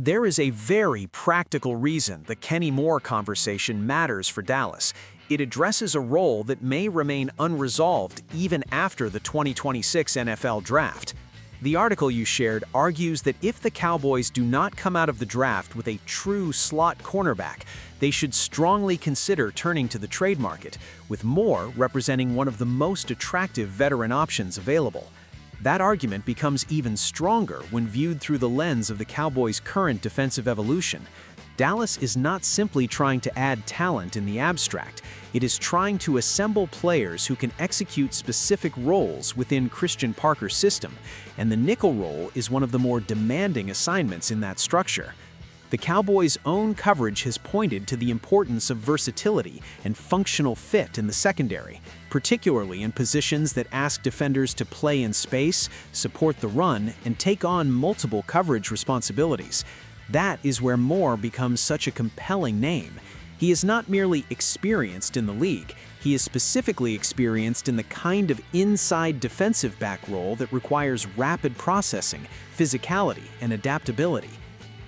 There is a very practical reason the Kenny Moore conversation matters for Dallas. It addresses a role that may remain unresolved even after the 2026 NFL Draft. The article you shared argues that if the Cowboys do not come out of the draft with a true slot cornerback, they should strongly consider turning to the trade market, with Moore representing one of the most attractive veteran options available. That argument becomes even stronger when viewed through the lens of the Cowboys' current defensive evolution. Dallas is not simply trying to add talent in the abstract, it is trying to assemble players who can execute specific roles within Christian Parker's system, and the nickel role is one of the more demanding assignments in that structure. The Cowboys' own coverage has pointed to the importance of versatility and functional fit in the secondary, particularly in positions that ask defenders to play in space, support the run, and take on multiple coverage responsibilities. That is where Moore becomes such a compelling name. He is not merely experienced in the league, he is specifically experienced in the kind of inside defensive back role that requires rapid processing, physicality, and adaptability.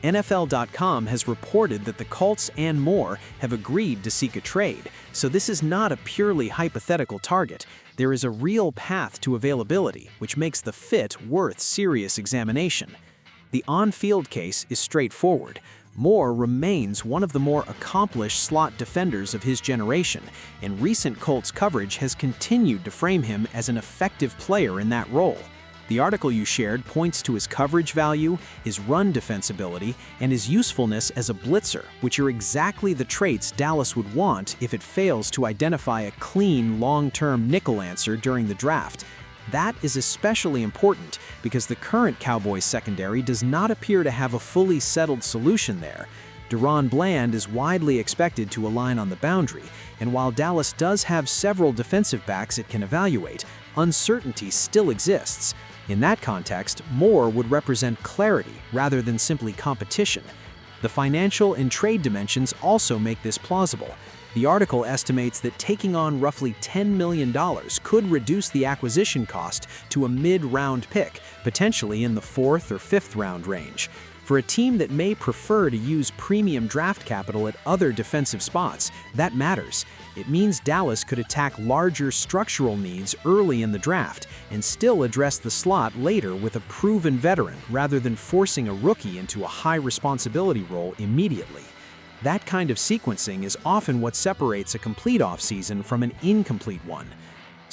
NFL.com has reported that the Colts and Moore have agreed to seek a trade, so this is not a purely hypothetical target. There is a real path to availability, which makes the fit worth serious examination. The on-field case is straightforward. Moore remains one of the more accomplished slot defenders of his generation, and recent Colts coverage has continued to frame him as an effective player in that role. The article you shared points to his coverage value, his run defensibility, and his usefulness as a blitzer, which are exactly the traits Dallas would want if it fails to identify a clean, long-term nickel answer during the draft. That is especially important because the current Cowboys secondary does not appear to have a fully settled solution there. Deron Bland is widely expected to align on the boundary, and while Dallas does have several defensive backs it can evaluate, uncertainty still exists. In that context, Moore would represent clarity rather than simply competition. The financial and trade dimensions also make this plausible. The article estimates that taking on roughly $10 million could reduce the acquisition cost to a mid-round pick, potentially in the 4th or 5th round range. For a team that may prefer to use premium draft capital at other defensive spots, that matters. It means Dallas could attack larger structural needs early in the draft and still address the slot later with a proven veteran rather than forcing a rookie into a high-responsibility role immediately. That kind of sequencing is often what separates a complete offseason from an incomplete one.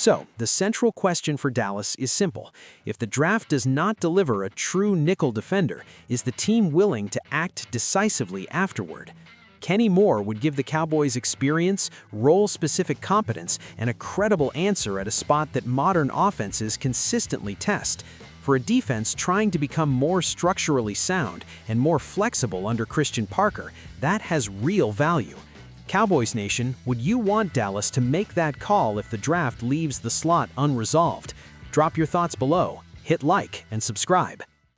So, the central question for Dallas is simple. If the draft does not deliver a true nickel defender, is the team willing to act decisively afterward? Kenny Moore would give the Cowboys experience, role-specific competence, and a credible answer at a spot that modern offenses consistently test. For a defense trying to become more structurally sound and more flexible under Christian Parker, that has real value. Cowboys Nation, would you want Dallas to make that call if the draft leaves the slot unresolved? Drop your thoughts below, hit like, and subscribe.